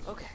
Okay.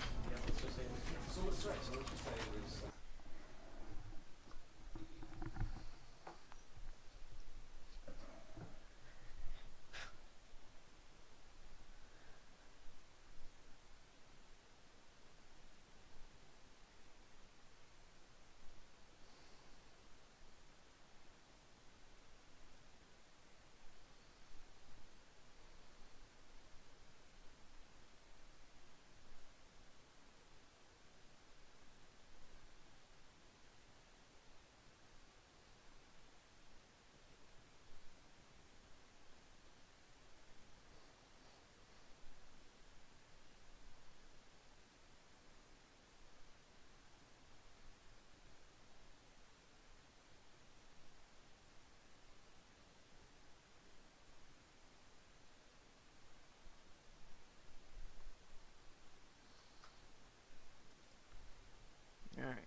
All right.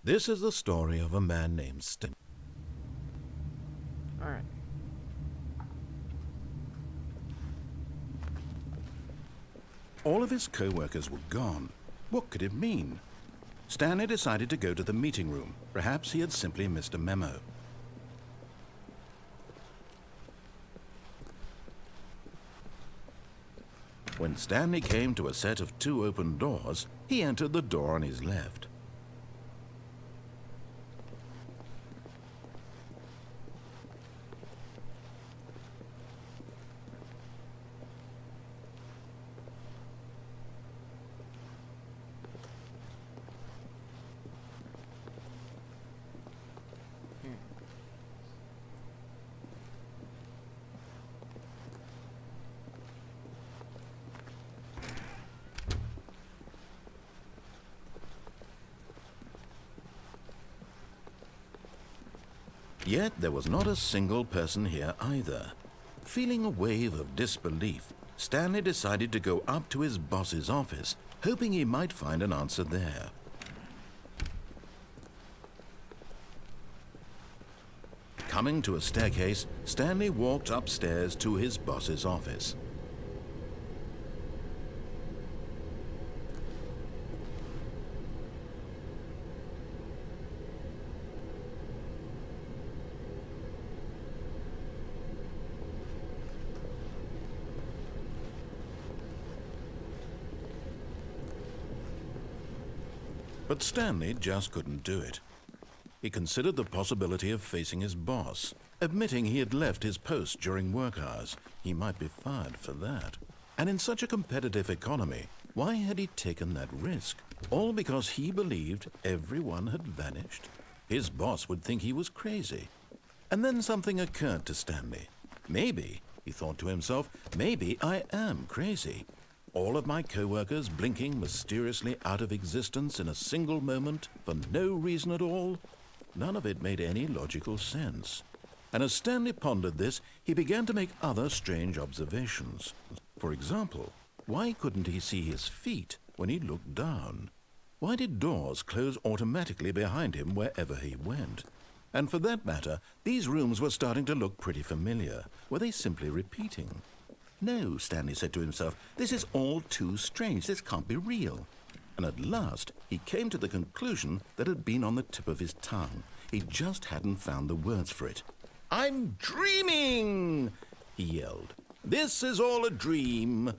This is the story of a man named Stanley. All right. All of his co-workers were gone. What could it mean? Stanley decided to go to the meeting room. Perhaps he had simply missed a memo. When Stanley came to a set of 2 open doors, he entered the door on his left. Yet there was not a single person here either. Feeling a wave of disbelief, Stanley decided to go up to his boss's office, hoping he might find an answer there. Coming to a staircase, Stanley walked upstairs to his boss's office. But Stanley just couldn't do it. He considered the possibility of facing his boss, admitting he had left his post during work hours. He might be fired for that. And in such a competitive economy, why had he taken that risk? All because he believed everyone had vanished? His boss would think he was crazy. And then something occurred to Stanley. Maybe, he thought to himself, maybe I am crazy. All of my co-workers blinking mysteriously out of existence in a single moment for no reason at all? None of it made any logical sense. And as Stanley pondered this, he began to make other strange observations. For example, Why couldn't he see his feet when he looked down? Why did doors close automatically behind him wherever he went? And for that matter, these rooms were starting to look pretty familiar. Were they simply repeating? No, Stanley said to himself, this is all too strange. This can't be real. And at last, he came to the conclusion that had been on the tip of his tongue. He just hadn't found the words for it. "I'm dreaming!" he yelled. "This is all a dream."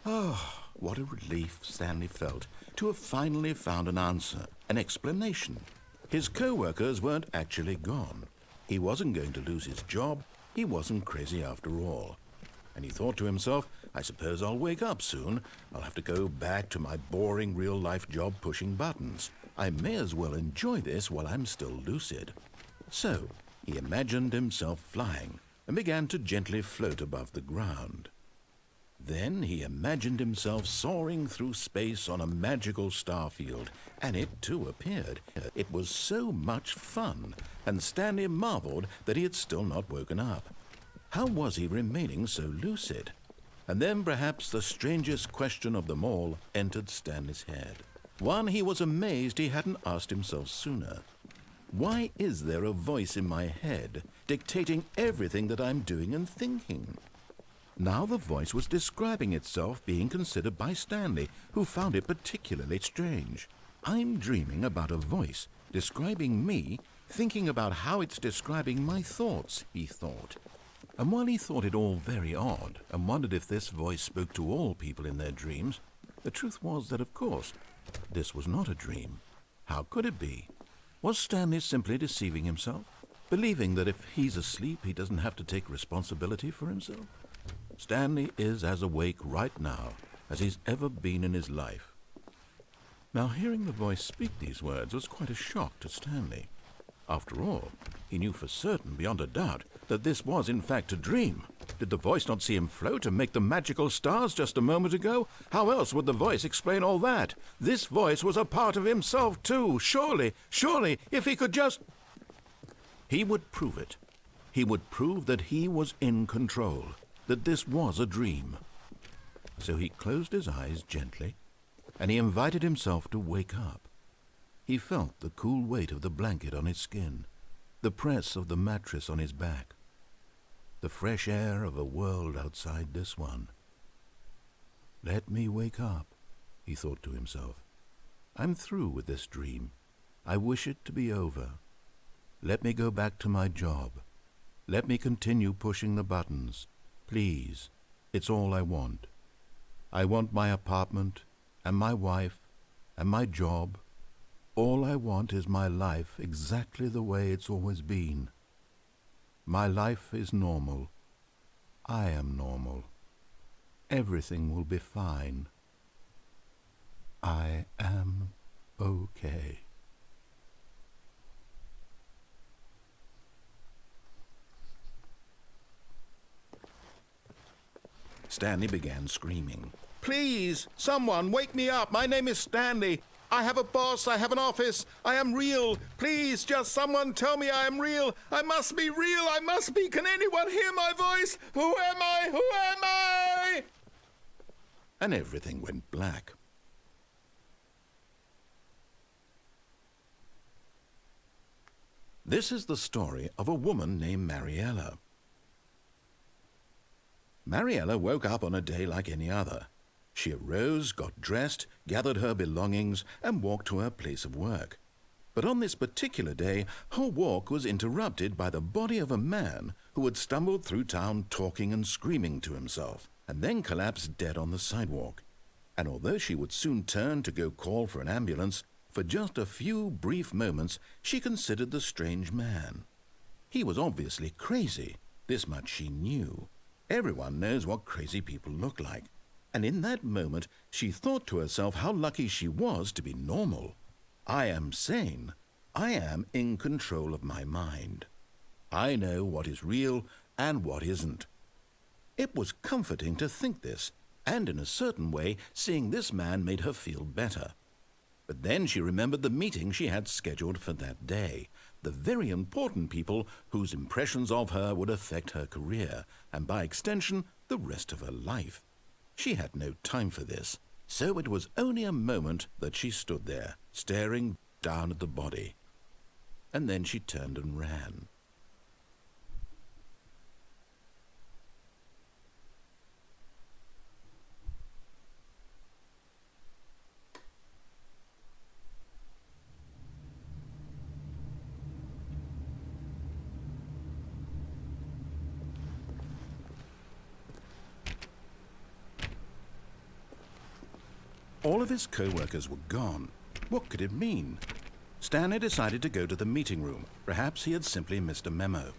Oh, what a relief Stanley felt to have finally found an answer, an explanation. His co-workers weren't actually gone. He wasn't going to lose his job. He wasn't crazy after all. And he thought to himself, I suppose I'll wake up soon. I'll have to go back to my boring real-life job pushing buttons. I may as well enjoy this while I'm still lucid. So he imagined himself flying and began to gently float above the ground. Then he imagined himself soaring through space on a magical star field, and it too appeared. It was so much fun, and Stanley marveled that he had still not woken up. How was he remaining so lucid? And then perhaps the strangest question of them all entered Stanley's head. One he was amazed he hadn't asked himself sooner. Why is there a voice in my head dictating everything that I'm doing and thinking? Now the voice was describing itself being considered by Stanley, who found it particularly strange. I'm dreaming about a voice describing me, thinking about how it's describing my thoughts, he thought. And while he thought it all very odd and wondered if this voice spoke to all people in their dreams, the truth was that, of course, this was not a dream. How could it be? Was Stanley simply deceiving himself, believing that if he's asleep he doesn't have to take responsibility for himself? Stanley is as awake right now as he's ever been in his life. Now, hearing the voice speak these words was quite a shock to Stanley. After all, he knew for certain, beyond a doubt, that this was in fact a dream. Did the voice not see him float and make the magical stars just a moment ago? How else would the voice explain all that? This voice was a part of himself too. Surely, if he could just... He would prove it. He would prove that he was in control, that this was a dream. So he closed his eyes gently, and he invited himself to wake up. He felt the cool weight of the blanket on his skin, the press of the mattress on his back, the fresh air of a world outside this one. Let me wake up, he thought to himself. I'm through with this dream. I wish it to be over. Let me go back to my job. Let me continue pushing the buttons. Please, it's all I want. I want my apartment and my wife and my job. All I want is my life exactly the way it's always been. My life is normal. I am normal. Everything will be fine. I am okay. Stanley began screaming. Please, someone, wake me up. My name is Stanley. I have a boss. I have an office. I am real. Please, just someone tell me I am real. I must be real. I must be. Can anyone hear my voice? Who am I? Who am I? And everything went black. This is the story of a woman named Mariella. Mariella woke up on a day like any other. She arose, got dressed, gathered her belongings, and walked to her place of work. But on this particular day, her walk was interrupted by the body of a man who had stumbled through town talking and screaming to himself, and then collapsed dead on the sidewalk. And although she would soon turn to go call for an ambulance, for just a few brief moments she considered the strange man. He was obviously crazy. This much she knew. Everyone knows what crazy people look like. And in that moment, she thought to herself how lucky she was to be normal. I am sane. I am in control of my mind. I know what is real and what isn't. It was comforting to think this, and in a certain way, seeing this man made her feel better. But then she remembered the meeting she had scheduled for that day, the very important people whose impressions of her would affect her career, and by extension, the rest of her life. She had no time for this, so it was only a moment that she stood there, staring down at the body. And then she turned and ran. All of his co-workers were gone. What could it mean? Stanley decided to go to the meeting room. Perhaps he had simply missed a memo.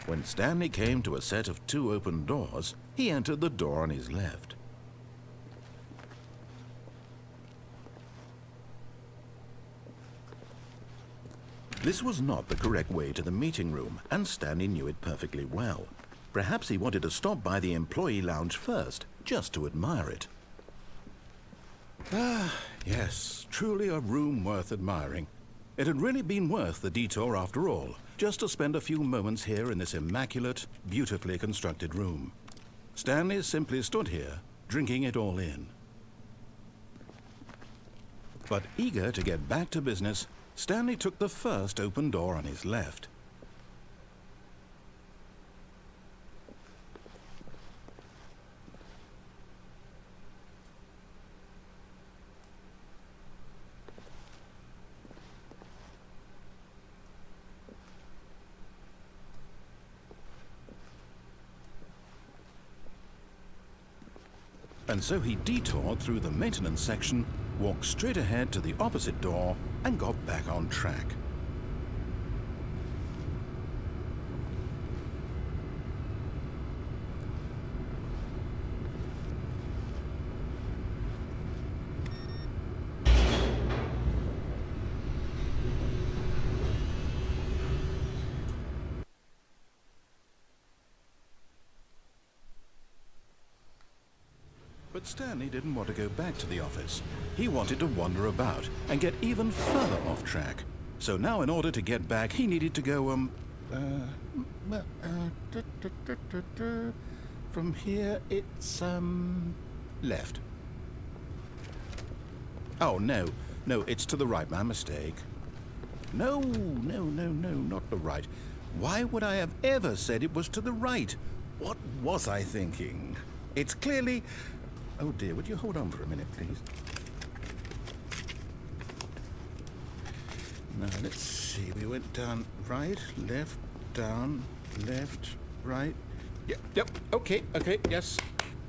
When Stanley came to a set of 2 open doors, he entered the door on his left. This was not the correct way to the meeting room, and Stanley knew it perfectly well. Perhaps he wanted to stop by the employee lounge first, just to admire it. Ah, yes, truly a room worth admiring. It had really been worth the detour after all, just to spend a few moments here in this immaculate, beautifully constructed room. Stanley simply stood here, drinking it all in. But eager to get back to business, Stanley took the first open door on his left. And so he detoured through the maintenance section, walked straight ahead to the opposite door, and got back on track. But Stanley didn't want to go back to the office. He wanted to wander about and get even further off track. So now in order to get back, he needed to go, from here it's, left. Oh, no, it's to the right, my mistake. No, not the right. Why would I have ever said it was to the right? What was I thinking? It's clearly... Oh dear, would you hold on for a minute, please? Now, let's see. We went down right, left, down, left, right. Yep, okay, yes.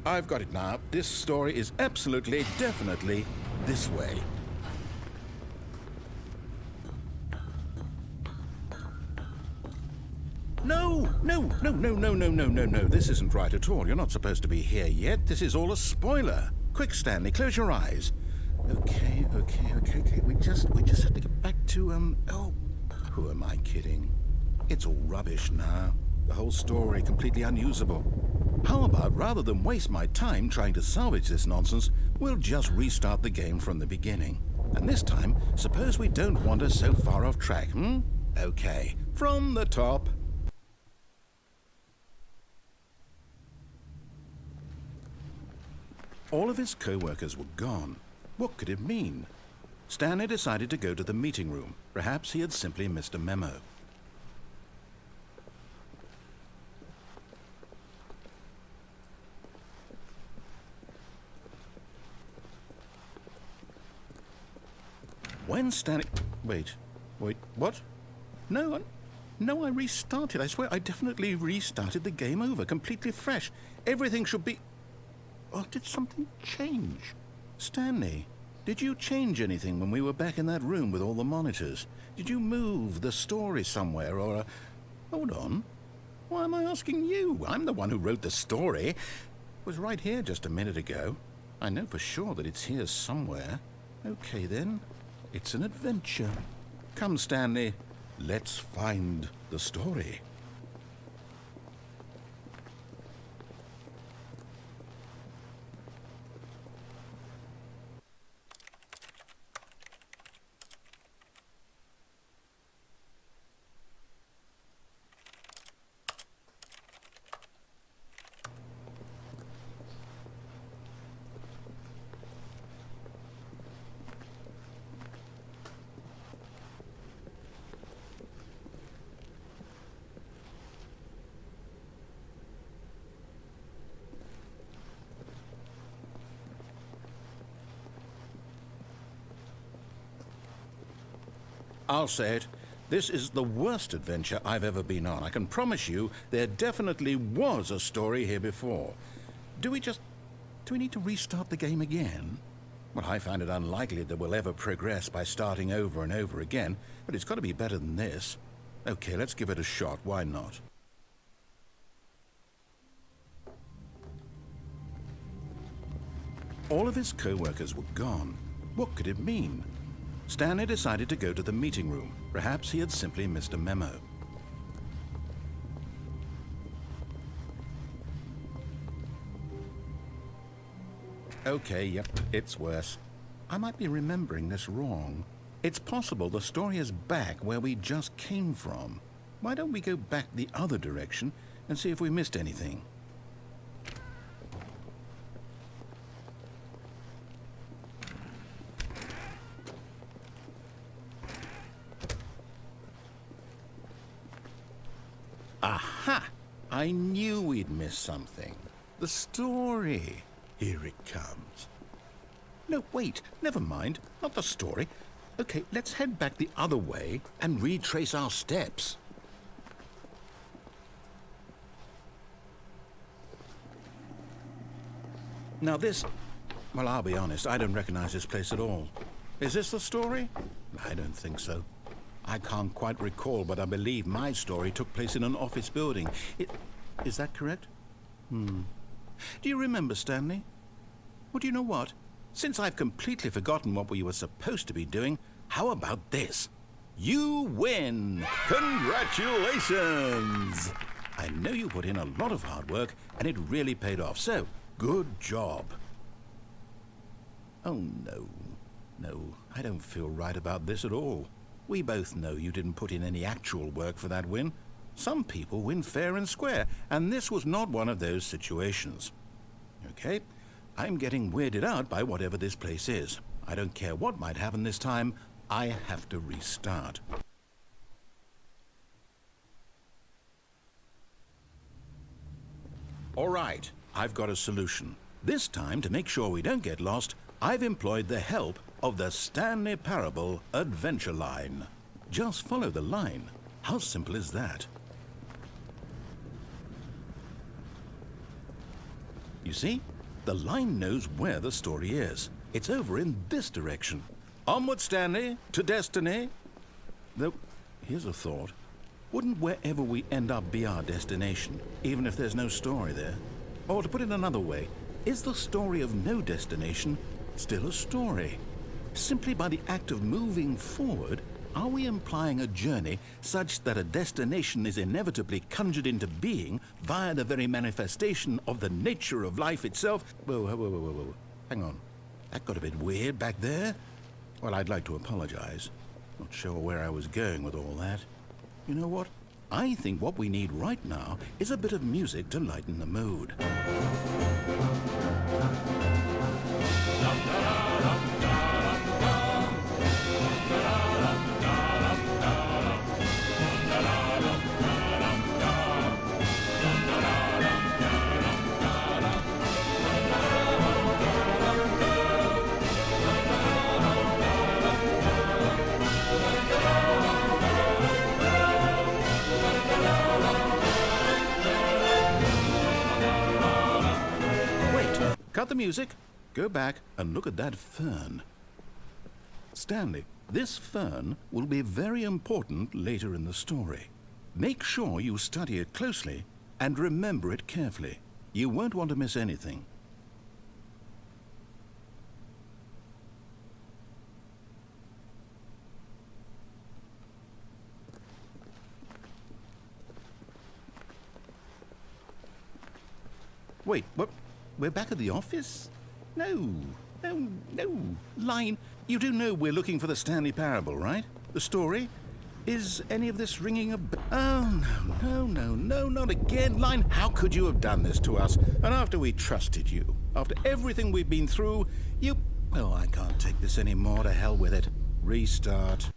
I've got it now. This story is absolutely, definitely this way. No. This isn't right at all. You're not supposed to be here yet. This is all a spoiler. Quick, Stanley, close your eyes. Okay. We just have to get back to, oh, who am I kidding? It's all rubbish now. The whole story completely unusable. How about, rather than waste my time trying to salvage this nonsense, we'll just restart the game from the beginning. And this time, suppose we don't wander so far off track, Okay, from the top. All of his co-workers were gone. What could it mean? Stanley decided to go to the meeting room. Perhaps he had simply missed a memo. When Stanley... Wait, what? No, I restarted. I swear I definitely restarted the game over, completely fresh. Everything should be... Or did something change? Stanley, did you change anything when we were back in that room with all the monitors? Did you move the story somewhere or... Hold on. Why am I asking you? I'm the one who wrote the story. It was right here just a minute ago. I know for sure that it's here somewhere. Okay then. It's an adventure. Come, Stanley. Let's find the story. I'll say it. This is the worst adventure I've ever been on. I can promise you there definitely was a story here before. Do we need to restart the game again? Well, I find it unlikely that we'll ever progress by starting over and over again, but it's got to be better than this. Okay, let's give it a shot. Why not? All of his co-workers were gone. What could it mean? Stanley decided to go to the meeting room. Perhaps he had simply missed a memo. Okay, yep, it's worse. I might be remembering this wrong. It's possible the story is back where we just came from. Why don't we go back the other direction and see if we missed anything? Aha! I knew we'd miss something. The story. Here it comes. No, wait, never mind. Not the story. Okay, let's head back the other way and retrace our steps. Now this... Well, I'll be honest, I don't recognize this place at all. Is this the story? I don't think so. I can't quite recall, but I believe my story took place in an office building. Is that correct? Do you remember, Stanley? Well, do you know what? Since I've completely forgotten what we were supposed to be doing, how about this? You win! Congratulations! I know you put in a lot of hard work, and it really paid off, so good job. Oh, no. No, I don't feel right about this at all. We both know you didn't put in any actual work for that win. Some people win fair and square, and this was not one of those situations. Okay, I'm getting weirded out by whatever this place is. I don't care what might happen this time. I have to restart. All right, I've got a solution. This time, to make sure we don't get lost, I've employed the help of the Stanley Parable adventure line. Just follow the line. How simple is that? You see? The line knows where the story is. It's over in this direction. Onward, Stanley, to destiny. Though, here's a thought. Wouldn't wherever we end up be our destination, even if there's no story there? Or to put it another way, is the story of no destination still a story? Simply by the act of moving forward, are we implying a journey such that a destination is inevitably conjured into being via the very manifestation of the nature of life itself? Whoa. Hang on. That got a bit weird back there. Well, I'd like to apologize. Not sure where I was going with all that. You know what? I think what we need right now is a bit of music to lighten the mood. Cut the music, go back and look at that fern. Stanley, this fern will be very important later in the story. Make sure you study it closely and remember it carefully. You won't want to miss anything. Wait, what? We're back at the office? No. Line, you do know we're looking for the Stanley Parable, right? The story? Is any of this ringing a bell? Oh, no, not again. Line, how could you have done this to us? And after we trusted you, after everything we've been through, you... Oh, I can't take this anymore. To hell with it. Restart.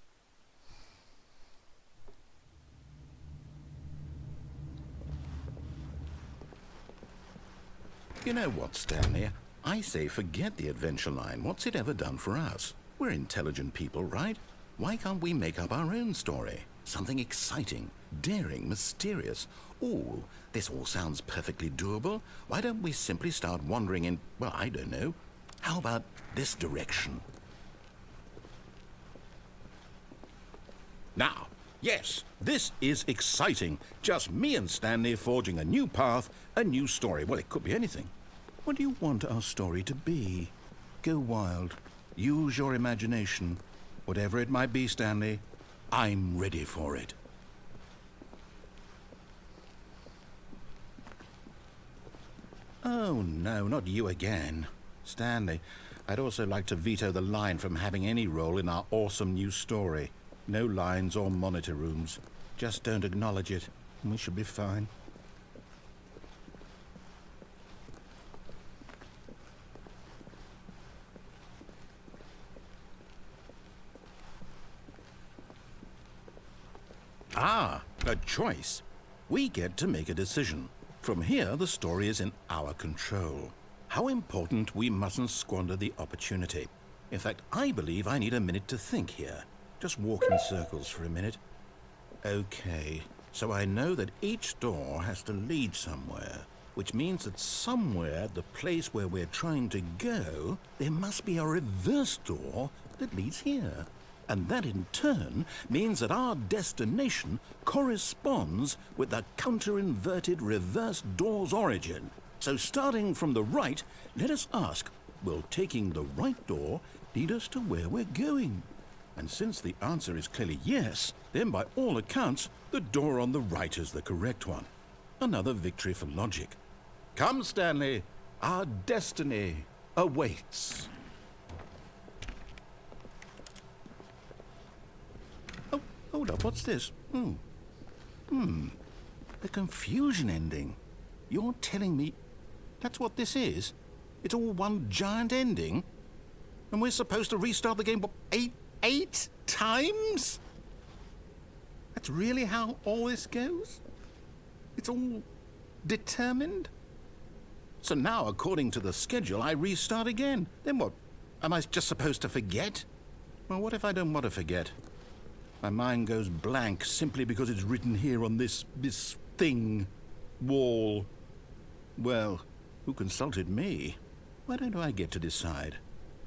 You know what, Stanley? I say forget the adventure line. What's it ever done for us? We're intelligent people, right? Why can't we make up our own story? Something exciting, daring, mysterious. Ooh, this all sounds perfectly doable. Why don't we simply start wandering in, well, I don't know. How about this direction? Now, yes, this is exciting. Just me and Stanley forging a new path, a new story. Well, it could be anything. What do you want our story to be? Go wild. Use your imagination. Whatever it might be, Stanley, I'm ready for it. Oh, no, not you again. Stanley, I'd also like to veto the line from having any role in our awesome new story. No lines or monitor rooms. Just don't acknowledge it, and we should be fine. Ah, a choice. We get to make a decision. From here, the story is in our control. How important we mustn't squander the opportunity. In fact, I believe I need a minute to think here. Just walk in circles for a minute. Okay, so I know that each door has to lead somewhere, which means that somewhere at the place where we're trying to go, there must be a reverse door that leads here. And that in turn means that our destination corresponds with the counter-inverted reverse door's origin. So starting from the right, let us ask, will taking the right door lead us to where we're going? And since the answer is clearly yes, then by all accounts, the door on the right is the correct one. Another victory for logic. Come, Stanley, our destiny awaits. Oh, hold up, what's this? The confusion ending. You're telling me that's what this is? It's all one giant ending? And we're supposed to restart the game, what, eight times? That's really how all this goes? It's all determined? So now, according to the schedule, I restart again. Then what? Am I just supposed to forget? Well, what if I don't want to forget? My mind goes blank simply because it's written here on this thing, wall. Well, who consulted me? Why don't I get to decide?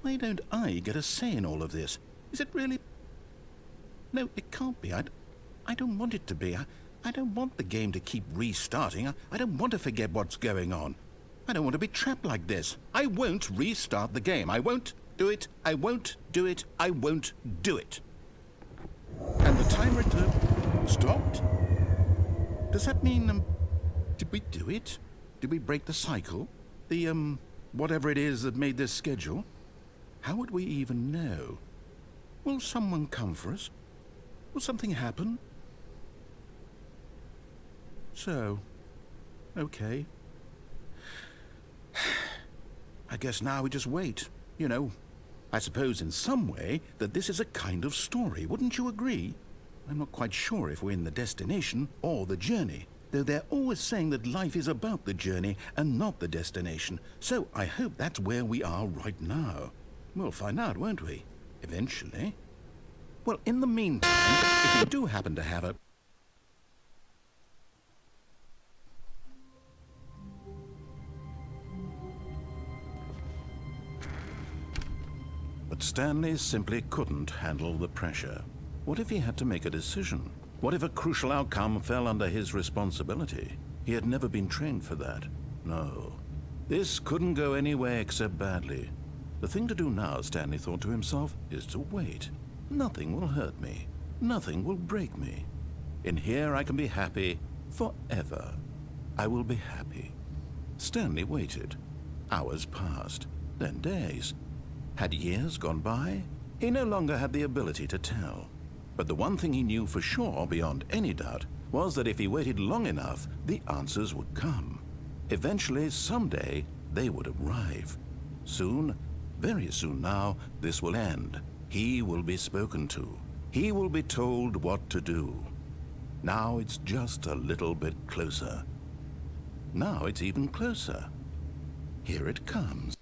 Why don't I get a say in all of this? Is it really... No, it can't be. I don't want it to be. I don't want the game to keep restarting. I don't want to forget what's going on. I don't want to be trapped like this. I won't restart the game. I won't do it. I won't do it. I won't do it. And the timer stopped? Does that mean, did we do it? Did we break the cycle? The, whatever it is that made this schedule? How would we even know? Will someone come for us? Will something happen? So, okay. I guess now we just wait, you know. I suppose in some way that this is a kind of story, wouldn't you agree? I'm not quite sure if we're in the destination or the journey, though they're always saying that life is about the journey and not the destination, so I hope that's where we are right now. We'll find out, won't we? Eventually. Well, in the meantime, if you do happen to have a... But Stanley simply couldn't handle the pressure. What if he had to make a decision? What if a crucial outcome fell under his responsibility? He had never been trained for that. No. This couldn't go anywhere except badly. The thing to do now, Stanley thought to himself, is to wait. Nothing will hurt me. Nothing will break me. In here I can be happy forever. I will be happy. Stanley waited. Hours passed, then days. Had years gone by? He no longer had the ability to tell. But the one thing he knew for sure, beyond any doubt, was that if he waited long enough, the answers would come. Eventually, someday, they would arrive. Soon, very soon now, this will end. He will be spoken to. He will be told what to do. Now it's just a little bit closer. Now it's even closer. Here it comes.